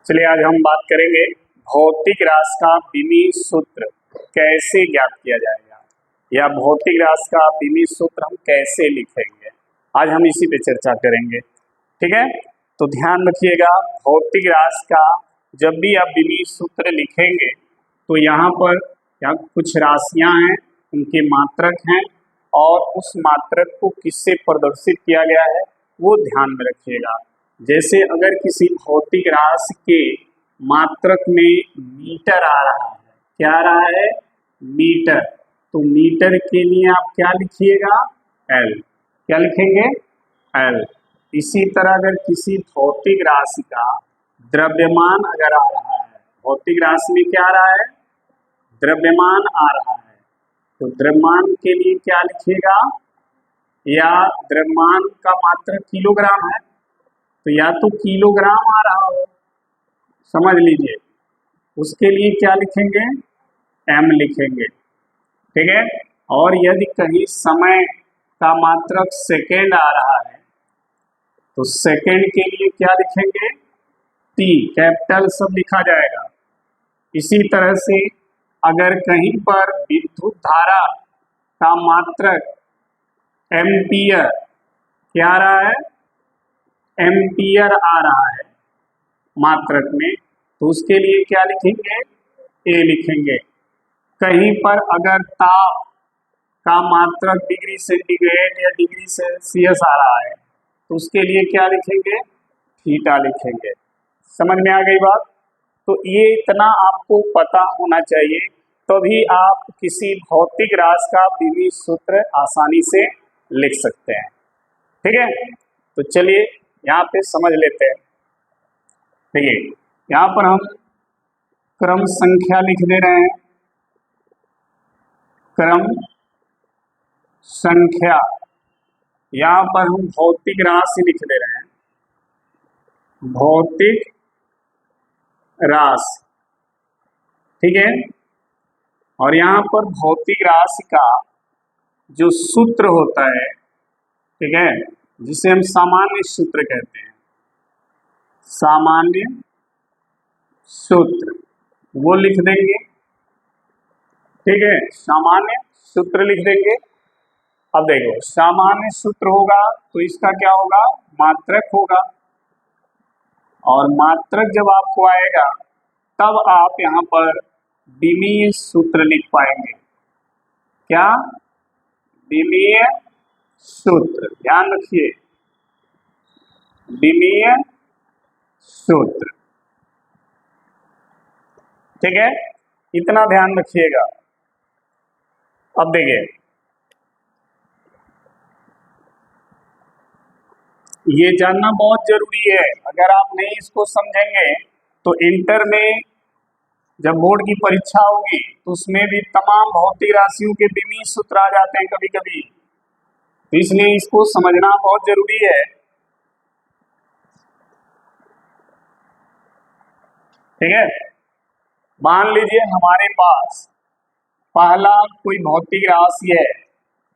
चलिए आज हम बात करेंगे भौतिक राशि का विमीय सूत्र कैसे ज्ञात किया जाएगा या भौतिक राशि का विमीय सूत्र हम कैसे लिखेंगे। आज हम इसी पे चर्चा करेंगे। ठीक है, तो ध्यान रखिएगा, भौतिक राशि का जब भी आप विमीय सूत्र लिखेंगे तो यहाँ कुछ राशियाँ हैं, उनके मात्रक हैं और उस मात्रक को किससे प्रदर्शित किया गया है वो ध्यान में रखिएगा। जैसे अगर किसी भौतिक राशि के मात्रक में मीटर आ रहा है, क्या आ रहा है? मीटर। तो मीटर के लिए आप क्या लिखिएगा? एल। क्या लिखेंगे? एल। इसी तरह अगर किसी भौतिक राशि का द्रव्यमान अगर आ रहा है, भौतिक राशि में क्या आ रहा है? द्रव्यमान आ रहा है, तो द्रव्यमान के लिए क्या लिखिएगा? या द्रव्यमान का मात्रक किलोग्राम है तो या तो किलोग्राम आ रहा हो, समझ लीजिए, उसके लिए क्या लिखेंगे? एम लिखेंगे। ठीक है, और यदि कहीं समय का मात्रक सेकेंड आ रहा है तो सेकेंड के लिए क्या लिखेंगे? टी, कैपिटल सब लिखा जाएगा। इसी तरह से अगर कहीं पर विद्युत धारा का मात्रक एम्पियर क्या आ रहा है? एम्पियर आ रहा है मात्रक में, तो उसके लिए क्या लिखेंगे? ए लिखेंगे। कहीं पर अगर ताप का मात्रक डिग्री सेंटीग्रेड या डिग्री सेल्सियस आ रहा है तो उसके लिए क्या लिखेंगे? थीटा लिखेंगे। समझ में आ गई बात? तो ये इतना आपको पता होना चाहिए, तभी आप किसी भौतिक राशि का विमीय सूत्र आसानी से लिख सकते हैं। ठीक है, तो चलिए यहाँ पे समझ लेते हैं। देखिए, यहाँ पर हम क्रम संख्या लिख दे रहे हैं, क्रम संख्या। यहाँ पर हम भौतिक राशि लिख दे रहे हैं, भौतिक राशि। ठीक है, और यहाँ पर भौतिक राशि का जो सूत्र होता है, ठीक है, जिसे हम सामान्य सूत्र कहते हैं, सामान्य सूत्र, वो लिख देंगे। ठीक है, सामान्य सूत्र लिख देंगे। अब देखो, सामान्य सूत्र होगा तो इसका क्या होगा? मात्रक होगा, और मात्रक जब आपको आएगा तब आप यहाँ पर विमीय सूत्र लिख पाएंगे। क्या? विमीय सूत्र। ध्यान रखिए, विमीय सूत्र। ठीक है, इतना ध्यान रखिएगा। अब देखिए, ये जानना बहुत जरूरी है। अगर आप नहीं इसको समझेंगे तो इंटर में जब बोर्ड की परीक्षा होगी तो उसमें भी तमाम भौतिक राशियों के विमीय सूत्र आ जाते हैं कभी कभी, तो इसलिए इसको समझना बहुत जरूरी है। ठीक है, मान लीजिए हमारे पास पहला कोई भौतिक राशि है,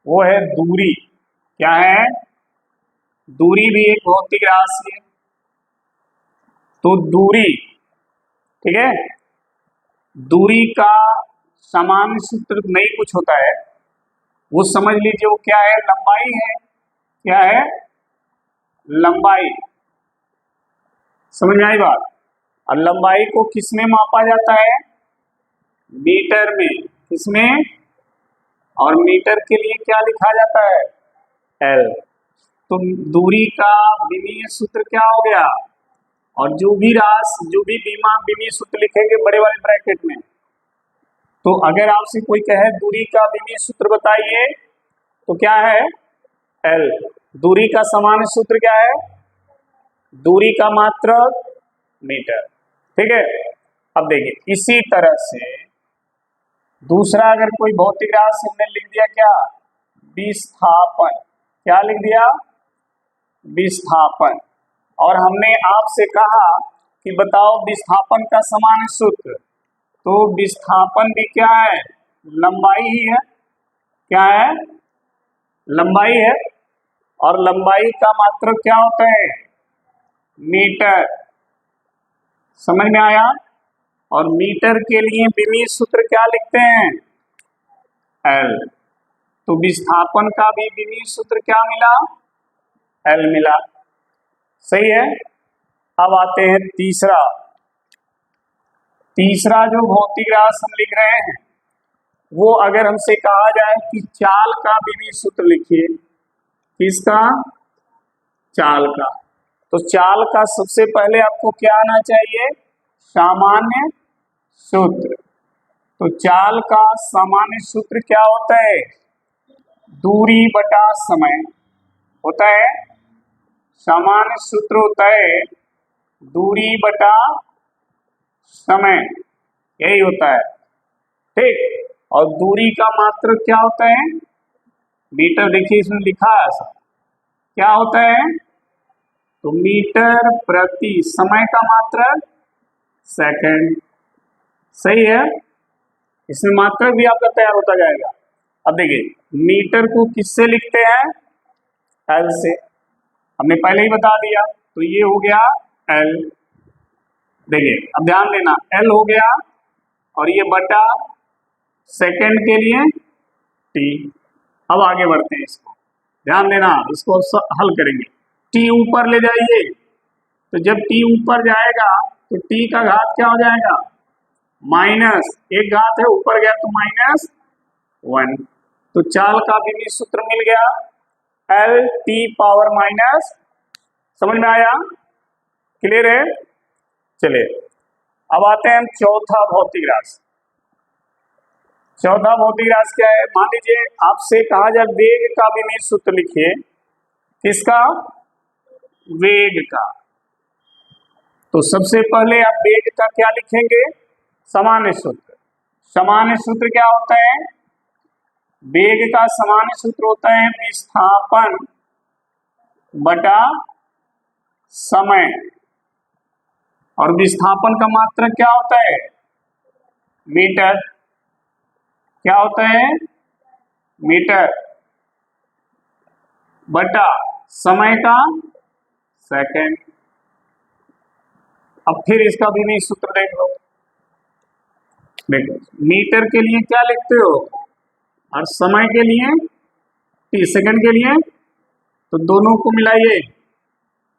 वो है दूरी। क्या है? दूरी भी एक भौतिक राशि है। तो दूरी, ठीक है, दूरी का सामान्य सूत्र नहीं कुछ होता है, वो समझ लीजिए वो क्या है? लंबाई है। क्या है? लंबाई। समझ में आई बात? और लंबाई को किस में मापा जाता है? मीटर में। किसमें? और मीटर के लिए क्या लिखा जाता है? एल। तो दूरी का विमीय सूत्र क्या हो गया? और जो भी विमीय सूत्र लिखेंगे बड़े वाले ब्रैकेट में, तो अगर आपसे कोई कहे दूरी का विमीय सूत्र बताइए तो क्या है? एल। दूरी का सामान्य सूत्र क्या है? दूरी का मात्रक मीटर। ठीक है, अब देखिए, इसी तरह से दूसरा अगर कोई भौतिक राशि हमने लिख दिया, क्या? विस्थापन। क्या लिख दिया? विस्थापन। और हमने आपसे कहा कि बताओ विस्थापन का सामान्य सूत्र, तो विस्थापन भी क्या है? लंबाई ही है। क्या है? लंबाई है, और लंबाई का मात्रक क्या होता है? मीटर। समझ में आया। और मीटर के लिए विमीय सूत्र क्या लिखते हैं, एल। तो विस्थापन का भी विमीय सूत्र क्या मिला, एल मिला। सही है। अब आते हैं तीसरा जो भौतिक राशि हम लिख रहे हैं, वो अगर हमसे कहा जाए कि चाल का विमीय सूत्र लिखिए, किसका, चाल का, तो चाल का सबसे पहले आपको क्या आना चाहिए, सामान्य सूत्र। तो चाल का सामान्य सूत्र क्या होता है, दूरी बटा समय होता है। सामान्य सूत्र होता है दूरी बटा समय, यही होता है, ठीक। और दूरी का मात्रक क्या होता है, मीटर। देखिए इसमें लिखा है ऐसा, क्या होता है, तो मीटर प्रति समय का मात्रक सेकंड। सही है। इसमें मात्रक भी आपका तैयार होता जाएगा। अब देखिए मीटर को किससे लिखते हैं, एल से, हमने पहले ही बता दिया। तो ये हो गया एल। देखिए अब ध्यान देना, एल हो गया और ये बटा सेकंड के लिए टी। अब आगे बढ़ते हैं, इसको ध्यान देना, इसको हल करेंगे। टी ऊपर ले जाइए, तो जब टी ऊपर जाएगा तो टी का घात क्या हो जाएगा, माइनस, एक घात है ऊपर गया तो -1। तो चाल का विमीय सूत्र मिल गया, एल टी पावर माइनस। समझ में आया, क्लियर है। चलिए अब आते हैं हम चौथा भौतिक राशि। चौथा भौतिक राशि क्या है, मान लीजिए आपसे कहा जाए वेग का विमीय सूत्र लिखिए, किसका, वेग का। तो सबसे पहले आप वेग का क्या लिखेंगे, सामान्य सूत्र। सामान्य सूत्र क्या होता है, वेग का सामान्य सूत्र होता है विस्थापन बटा समय। और विस्थापन का मात्रक क्या होता है, मीटर। क्या होता है, मीटर बटा समय का सेकंड। अब फिर इसका विमीय सूत्र देख लो। देखो मीटर के लिए क्या लिखते हो, और समय के लिए टी, सेकंड के लिए, तो दोनों को मिलाइए,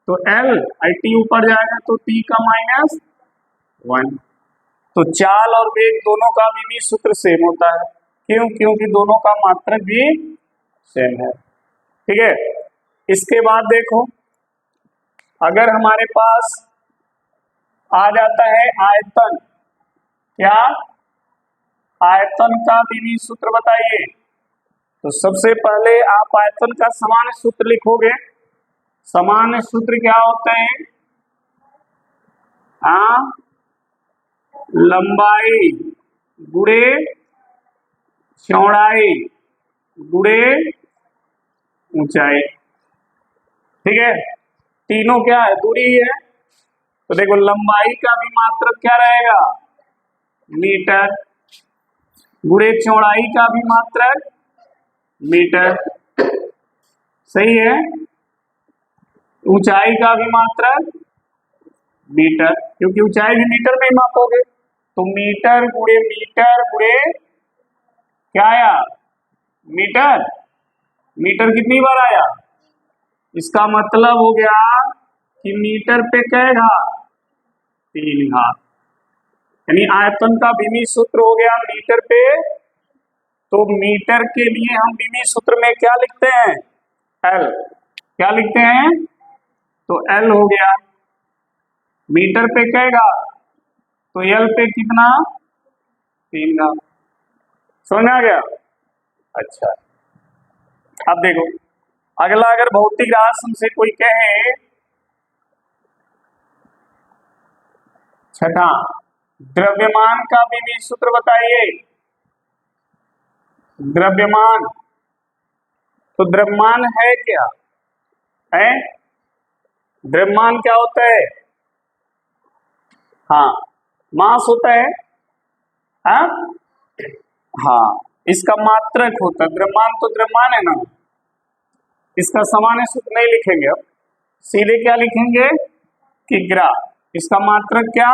तो एल आई टी ऊपर जाएगा तो टी का -1। तो चाल और वेग दोनों का विमीय सूत्र सेम होता है, क्यों, क्योंकि दोनों का मात्रक भी सेम है, ठीक है। इसके बाद देखो, अगर हमारे पास आ जाता है आयतन, क्या, आयतन का विमीय सूत्र बताइए। तो सबसे पहले आप आयतन का सामान्य सूत्र लिखोगे। सामान्य सूत्र क्या होता है, लंबाई गुणे चौड़ाई गुणे ऊंचाई, ठीक है। तीनों क्या है, दूरी है। तो देखो लंबाई का भी मात्रक क्या रहेगा, मीटर, गुणे चौड़ाई का भी मात्रक मीटर, सही है। ऊंचाई का भी मात्रक मीटर, क्योंकि ऊंचाई भी मीटर में ही मापोगे। तो मीटर गुणे क्या आया, मीटर। मीटर कितनी बार आया, इसका मतलब हो गया कि मीटर पे कै घात, 3 घात। यानी आयतन का विमीय सूत्र हो गया मीटर पे। तो मीटर के लिए हम विमीय सूत्र में क्या लिखते हैं, एल। क्या लिखते हैं, तो एल हो गया। मीटर पे कै घात, तो एल पे कितना, 3 घात। समझ में आ गया। अच्छा अब देखो अगला, अगर भौतिक राशि हमसे कोई कहे, छठा, द्रव्यमान का विमीय सूत्र बताइए। द्रव्यमान, तो द्रव्यमान है क्या, है, द्रव्यमान क्या होता है, हाँ मास होता है, हाँ हाँ, इसका मात्रक होता है द्रव्यमान। तो द्रव्यमान है ना, इसका सामान्य सूत्र नहीं लिखेंगे, अब सीधे क्या लिखेंगे कि ग्राम। इसका मात्रक क्या,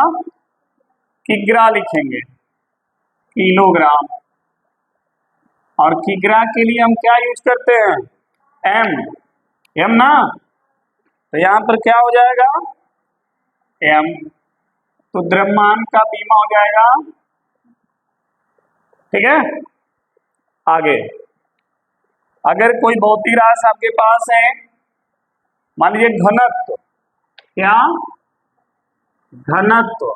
किग्रा लिखेंगे, किलोग्राम। और किग्रा के लिए हम क्या यूज करते हैं, एम, एम ना, तो यहां पर क्या हो जाएगा, एम। तो द्रव्यमान का बीमा हो जाएगा, ठीक है। आगे, अगर कोई भौतिक राशि आपके पास है, मान लीजिए घनत्व, क्या, घनत्व,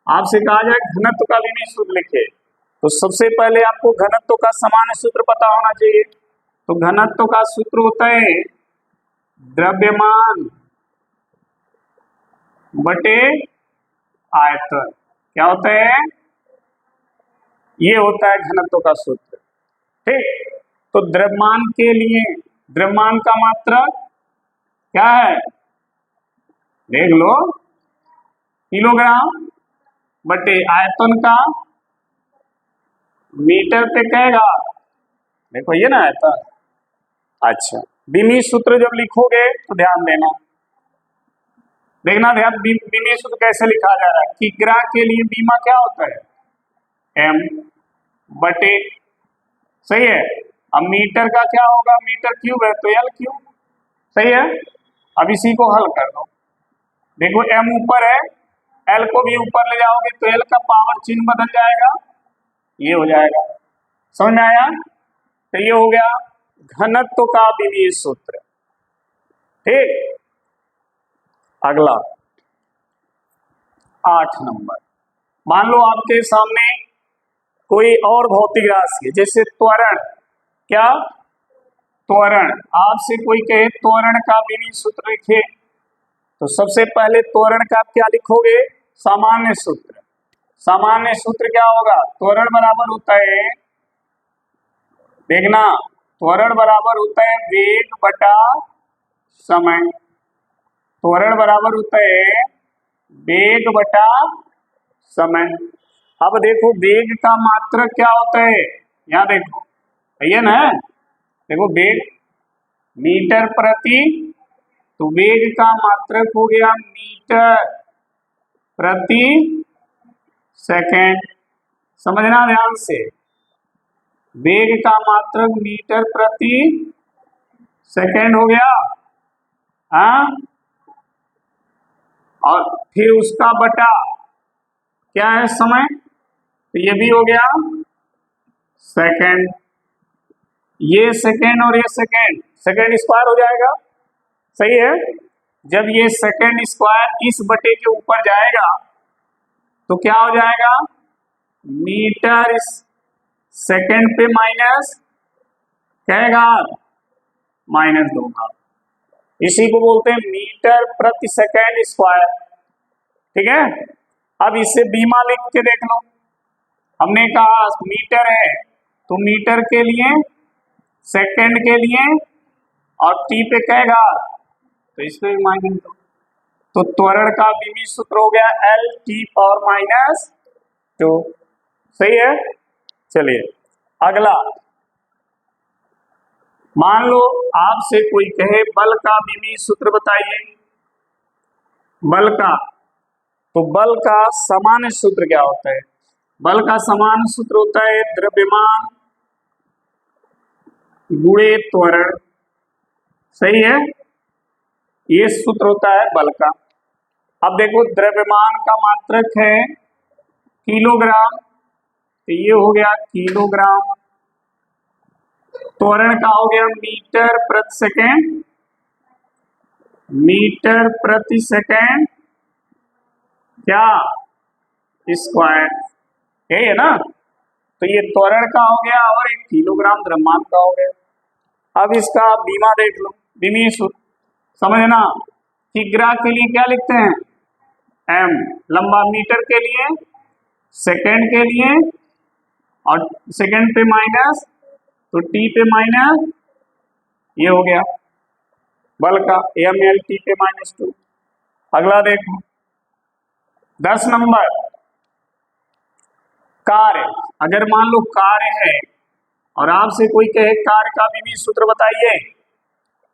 आपसे कहा जाए घनत्व का विमीय सूत्र लिखे, तो सबसे पहले आपको घनत्व का सामान्य सूत्र पता होना चाहिए। तो घनत्व का सूत्र होता है द्रव्यमान बटे आयतन। क्या होता है, ये होता है घनत्व का सूत्र, ठीक। तो द्रव्यमान के लिए, द्रव्यमान का मात्रक क्या है, देख लो, किलोग्राम बटे आयतन का मीटर पे कहेगा, देखो ये ना आयतन। अच्छा, विमीय सूत्र जब लिखोगे तो ध्यान देना, देखना ध्यान, विमीय सूत्र कैसे लिखा जा रहा है। किग्रा के लिए बीमा क्या होता है, एम बटे, सही है। अब मीटर का क्या होगा, मीटर क्यूब है तो एल क्यूब, सही है। अब इसी को हल कर दो, देखो एम ऊपर है, एल को भी ऊपर ले जाओगे तो एल का पावर चिन्ह बदल जाएगा, ये हो जाएगा, समझ में आया। तो ये हो गया घनत्व का विमीय सूत्र, ठीक। अगला 8 नंबर, मान लो आपके सामने कोई और भौतिक राशि है, जैसे त्वरण, क्या, त्वरण, आपसे कोई कहे त्वरण का विमीय सूत्र लिखे, तो सबसे पहले त्वरण का क्या लिखोगे, सामान्य सूत्र। सामान्य सूत्र क्या होगा, त्वरण बराबर होता है, देखना, त्वरण बराबर होता है वेग बटा समय। त्वरण बराबर होता है वेग बटा समय। अब देखो वेग का मात्रक क्या होता है, यहाँ देखो, ये ना, देखो वेग मीटर प्रति, तो वेग का मात्रक हो गया मीटर प्रति सेकेंड, समझना ध्यान से, वेग का मात्रक मीटर प्रति सेकेंड हो गया, हाँ। और फिर उसका बटा क्या है, समय, तो ये भी हो गया सेकेंड, ये सेकेंड और ये सेकेंड, सेकेंड स्क्वायर हो जाएगा, सही है। जब ये सेकेंड स्क्वायर इस बटे के ऊपर जाएगा तो क्या हो जाएगा, मीटर सेकेंड पे माइनस कहेगा, माइनस दूंगा, इसी को बोलते हैं मीटर प्रति सेकेंड स्क्वायर, ठीक है। अब इसे बीमा लिख के देख लो, हमने कहा मीटर है तो मीटर के लिए, सेकेंड के लिए, और टी पे कहेगा तो इसमें भी माइनस दो, तो त्वरण का विमीय सूत्र हो गया एल टी पावर माइनस 2, सही है। चलिए अगला, मान लो आपसे कोई कहे बल का विमीय सूत्र बताइए, बल का, तो बल का सामान्य सूत्र क्या होता है, बल का सामान्य सूत्र होता है द्रव्यमान गुणे त्वरण, सही है, ये सूत्र होता है बल का। अब देखो द्रव्यमान का मात्रक है किलोग्राम, तो ये हो गया किलोग्राम, त्वरण का हो गया मीटर प्रति सेकेंड, मीटर प्रति सेकेंड क्या, स्क्वायर, यही है ना। तो ये त्वरण का हो गया और एक किलोग्राम द्रव्यमान का हो गया। अब इसका बीमा देख लो, विमीय सूत्र समझना, किग्रा के लिए क्या लिखते हैं, एम, लंबा मीटर के लिए, सेकेंड के लिए, और सेकेंड पे माइनस, तो टी पे माइनस, ये हो गया बल का एम एल टी पे -2। अगला देखो 10 नंबर, कार्य, अगर मान लो कार्य है और आपसे कोई कहे कार्य का विमीय सूत्र बताइए,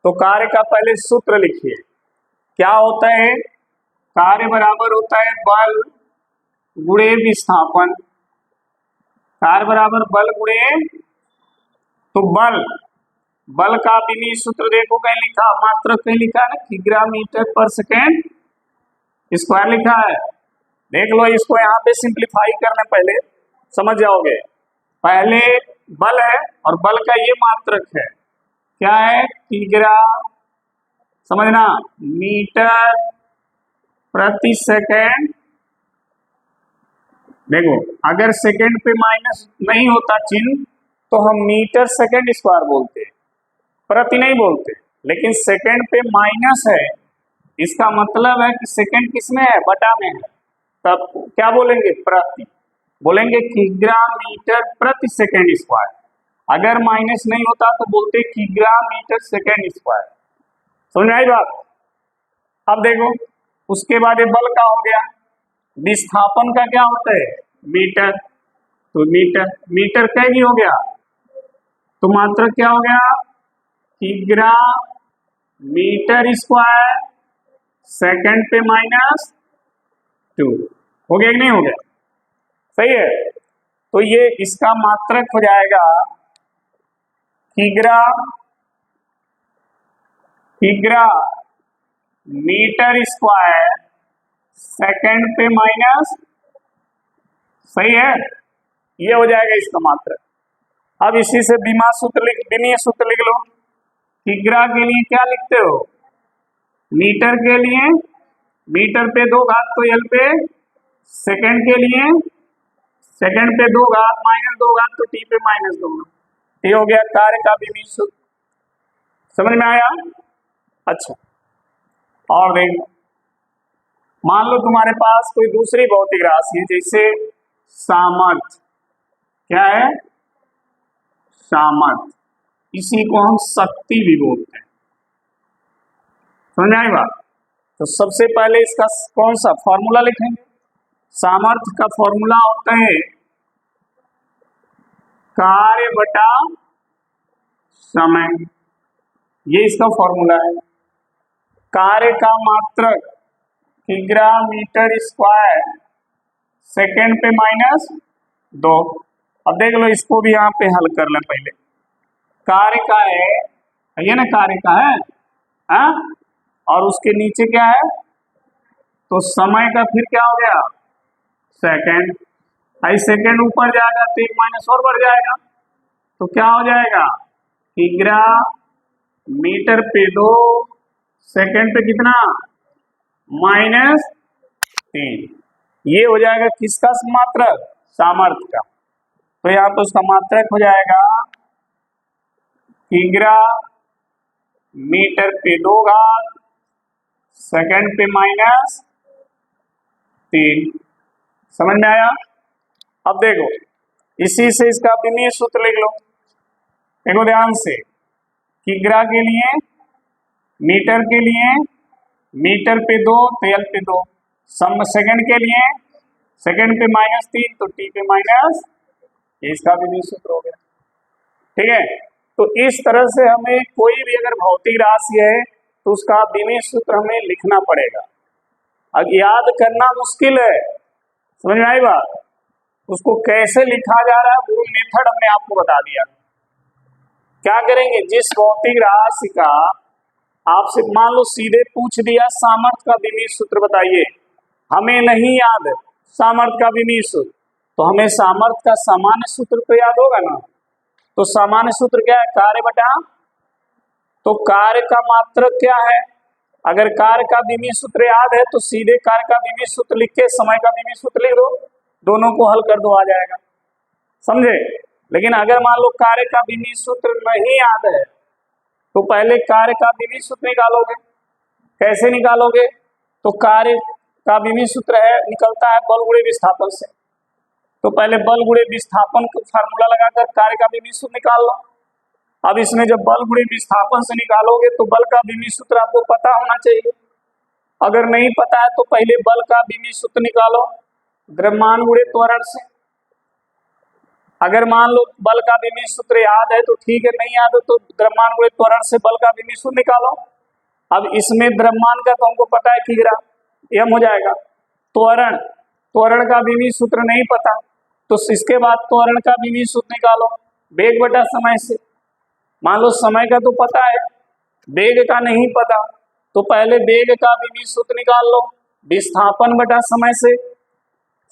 तो कार्य का पहले सूत्र लिखिए, क्या होता है कार्य बराबर होता है बल गुणे विस्थापन। कार्य बराबर बल गुणे, तो बल का विमीय सूत्र देखो कहीं लिखा, मात्र कहीं लिखा है ना, किग्रा मीटर पर सेकेंड स्क्वायर लिखा है। देख लो इसको यहाँ पे सिंप्लीफाई करने पहले समझ जाओगे। पहले बल है और बल का ये मात्रक है, क्या है, किग्रा, समझना, मीटर प्रति सेकेंड। देखो अगर सेकेंड पे माइनस नहीं होता चिन्ह तो हम मीटर सेकेंड स्क्वायर बोलते, प्रति नहीं बोलते। लेकिन सेकेंड पे माइनस है, इसका मतलब है कि सेकेंड किसमें है, बटा में है, तब क्या बोलेंगे, प्रति बोलेंगे, किग्रा मीटर प्रति सेकेंड स्क्वायर। अगर माइनस नहीं होता तो बोलते किग्रा मीटर सेकेंड स्क्वायर। समझ में आई बात। अब देखो उसके बाद ये बल का हो गया, विस्थापन का क्या होता है, मीटर, तो मीटर कहीं हो गया, तो मात्रक क्या हो गया, किग्रा मीटर स्क्वायर सेकंड पे -2। हो गया कि नहीं हो गया, सही है। तो ये इसका मात्रक हो जाएगा किग्रा मीटर स्क्वायर सेकंड पे माइनस, सही है, ये हो जाएगा इसका मात्रक। अब इसी से विमीय सूत्र लिख लो। किग्रा के लिए क्या लिखते हो, मीटर के लिए मीटर पे 2 घात तो एल पे, सेकंड के लिए सेकंड पे 2 घात -2 घात तो टी पे -2। ये हो गया कार्य का विमीय सूत्र। समझ में आया। अच्छा और देखो, मान लो तुम्हारे पास कोई दूसरी भौतिक राशि है, जैसे सामर्थ्य, क्या है, सामर्थ्य, इसी को हम शक्ति भी बोलते हैं। समझ आई बात। तो सबसे पहले इसका कौन सा फॉर्मूला लिखेंगे, सामर्थ्य का फॉर्मूला होता है कार्य बटा समय, ये इसका फॉर्मूला है। कार्य का मात्रक किग्रा मीटर स्क्वायर सेकेंड पे -2। अब देख लो इसको भी यहाँ पे हल कर लें पहले। कार्य का है ये ना, कार्य का है हाँ? और उसके नीचे क्या है, तो समय का फिर क्या हो गया, सेकेंड। आई सेकेंड ऊपर जाएगा तो एक माइनस और बढ़ जाएगा, तो क्या हो जाएगा, किग्रा मीटर पे 2 सेकेंड पे कितना, -3। ये हो जाएगा किसका मात्रक, सामर्थ्य का। तो यहाँ पे उसका मात्रक हो जाएगा किग्रा मीटर पे 2 घात सेकेंड पे -3। समझ में आया। अब देखो इसी से इसका विमीय सूत्र लिख लो। देखो ध्यान से, किग्रा के लिए मीटर के लिए मीटर पे 2 तो एल पे 2, सम सेकंड के लिए सेकंड पे -3 तो टी पे माइनस, ये इसका विमीय सूत्र हो गया। ठीक है। तो इस तरह से हमें कोई भी अगर भौतिक राशि है तो उसका विमीय सूत्र हमें लिखना पड़ेगा। अब याद करना मुश्किल है, समझ में आई बात। उसको कैसे लिखा जा रहा है वो मेथड हमने आपको बता दिया। क्या करेंगे, जिस भौतिक राशि का आपसे मान लो सीधे पूछ दिया सामर्थ्य का विमीय सूत्र बताइए, हमें नहीं याद सामर्थ्य का विमीय सूत्र, तो हमें सामर्थ्य का सामान्य सूत्र तो याद होगा ना। तो सामान्य सूत्र क्या है, कार्य बटा, तो कार्य का मात्रक क्या है, अगर कार्य का विमीय सूत्र याद है तो सीधे कार्य का विमीय सूत्र लिख के समय का विमीय सूत्र लिख दो, दोनों को हल कर दो, आ जाएगा, समझे। लेकिन अगर मान लो कार्य का विमीय सूत्र नहीं याद है तो पहले कार्य का विमीय सूत्र निकालोगे। कैसे निकालोगे, तो कार्य का विमीय सूत्र है, निकलता है बल गुणे विस्थापन से। तो पहले बल गुणे विस्थापन का फार्मूला लगाकर कार्य का विमीय सूत्र निकाल लो। अब इसमें जब बल गुणे विस्थापन से निकालोगे तो बल का विमीय सूत्र आपको पता होना चाहिए। अगर नहीं पता है तो पहले बल का विमीय सूत्र निकालो द्रव्यमान गुणे त्वरण से। अगर मान लो बल का विमीय सूत्र याद है तो ठीक है, नहीं याद है तो द्रव्यमान गुणे त्वरण से बल का विमीय सूत्र निकालो। अब इसमें द्रव्यमान का तो हमको पता है किग्रा, यम हो जाएगा। त्वरण, त्वरण का विमीय सूत्र नहीं पता तो इसके बाद त्वरण का विमीय सूत्र निकालो वेग बटा समय से। मान लो समय का तो पता है, वेग का नहीं पता, तो पहले वेग का विमीय सूत्र निकाल लो विस्थापन बटा समय से।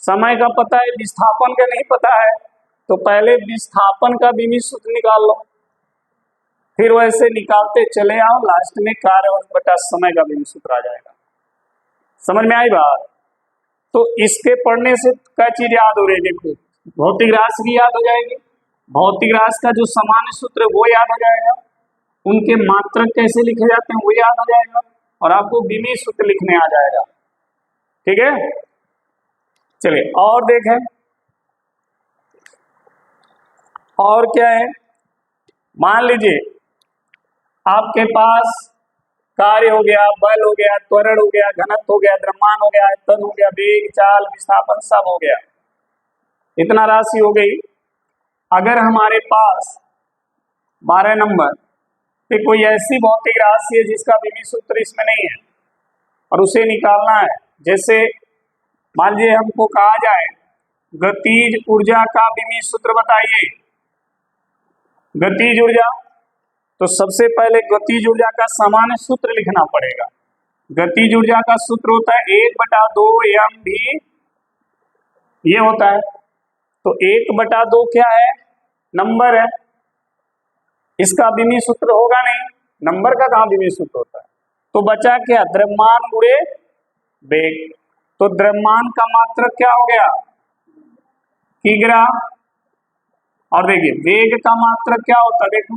समय का पता है, विस्थापन का नहीं पता है, तो पहले विस्थापन का विमीय सूत्र निकाल लो, फिर वैसे निकालते चले आओ, लास्ट में कार्य बटा समय का विमीय सूत्र आ जाएगा। समझ में आई बात? तो इसके पढ़ने से क्या चीज याद हो रही है? देखो, भौतिक राशि भी याद हो जाएगी, भौतिक राशि का जो सामान्य सूत्र है वो याद हो जाएगा, उनके मात्रक कैसे लिखे जाते हैं वो याद हो जाएगा, और आपको विमीय सूत्र लिखने आ जाएगा। ठीक है, चलिए और देखें, और क्या है। मान लीजिए आपके पास कार्य हो गया, बल हो गया, त्वरण हो गया, घनत्व हो गया, द्रव्यमान हो गया, आयतन हो गया, वेग, चाल, विस्थापन सब हो गया, इतना राशि हो गई। अगर हमारे पास 12 नंबर पे कोई ऐसी भौतिक राशि है जिसका विमीय सूत्र इसमें नहीं है और उसे निकालना है, जैसे मान लीजिए हमको कहा जाए गतिज ऊर्जा का विमीय सूत्र बताइए। गतिज ऊर्जा, तो सबसे पहले गतिज ऊर्जा का सामान्य सूत्र लिखना पड़ेगा। गतिज ऊर्जा का सूत्र होता है 1/2 mv, ये होता है। तो 1/2 क्या है? नंबर है, इसका विमीय सूत्र होगा नहीं, नंबर का कहाँ विमीय सूत्र होता है। तो बचा क्या? द्रव्यमान गुणे वेग। तो द्रव्यमान का मात्रक क्या हो गया? किग्रा। और देखिए वेग का मात्रक क्या होता है, देखो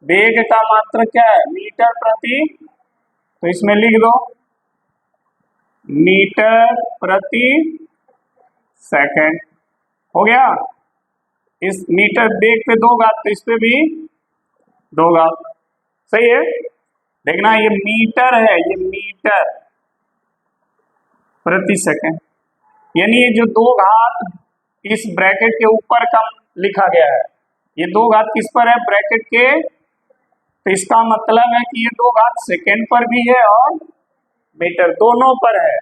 वेग का मात्रक क्या है? मीटर प्रति, तो इसमें लिख दो मीटर प्रति सेकंड, हो गया। इस मीटर वेग पे 2 घात, तो इस पे भी 2 घात, सही है। देखना ये मीटर है, ये मीटर प्रति सेकंड, यानी ये जो 2 घात इस ब्रैकेट के ऊपर का लिखा गया है, ये 2 घात किस पर है? ब्रैकेट के, तो इसका मतलब है कि ये 2 घात सेकंड पर भी है और मीटर दोनों पर है।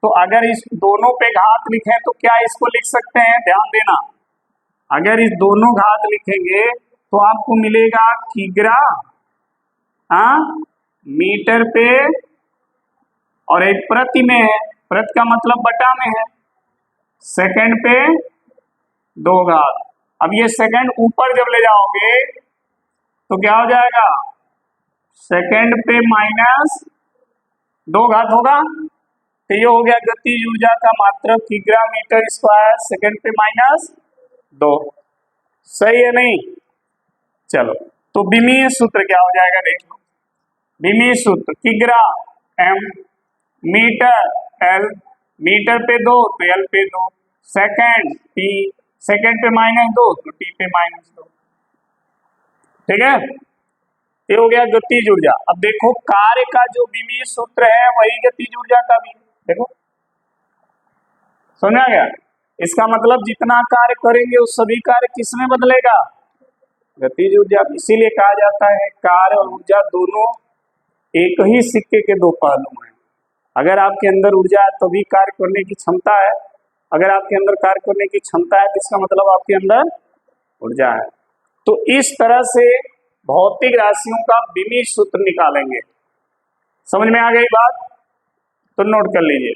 तो अगर इस दोनों पे घात लिखें तो क्या इसको लिख सकते हैं? ध्यान देना, अगर इस दोनों घात लिखेंगे तो आपको मिलेगा किग्रा, हाँ, मीटर पे, और एक प्रति में है, प्रति का मतलब बटा में है, सेकंड पे 2 घात। अब ये सेकंड ऊपर जब ले जाओगे तो क्या हो जाएगा? सेकंड पे -2 घात होगा, तो ये हो गया गतिज ऊर्जा का मात्रक किग्रा मीटर स्क्वायर सेकंड पे -2। सही है नहीं? चलो, तो विमीय सूत्र क्या हो जाएगा देख लो। विमीय सूत्र किग्रा m, मीटर l, मीटर पे 2 तो l पे 2, सेकंड t, सेकंड पे -2 तो t पे -2। ठीक है, ये हो गया गतिज ऊर्जा। अब देखो कार्य का जो विमीय सूत्र है वही गतिज ऊर्जा का भी, देखो समझा गया? इसका मतलब जितना कार्य करेंगे उस सभी कार्य किसमें बदलेगा? गतिज ऊर्जा। इसीलिए कहा जाता है कार्य और ऊर्जा दोनों एक ही सिक्के के 2 पहलू हैं। अगर आपके अंदर ऊर्जा है तभी कार्य करने की क्षमता है, अगर आपके अंदर कार्य करने की क्षमता है तो इसका मतलब आपके अंदर ऊर्जा है। तो इस तरह से भौतिक राशियों का विमीय सूत्र निकालेंगे। समझ में आ गई बात? तो नोट कर लीजिए।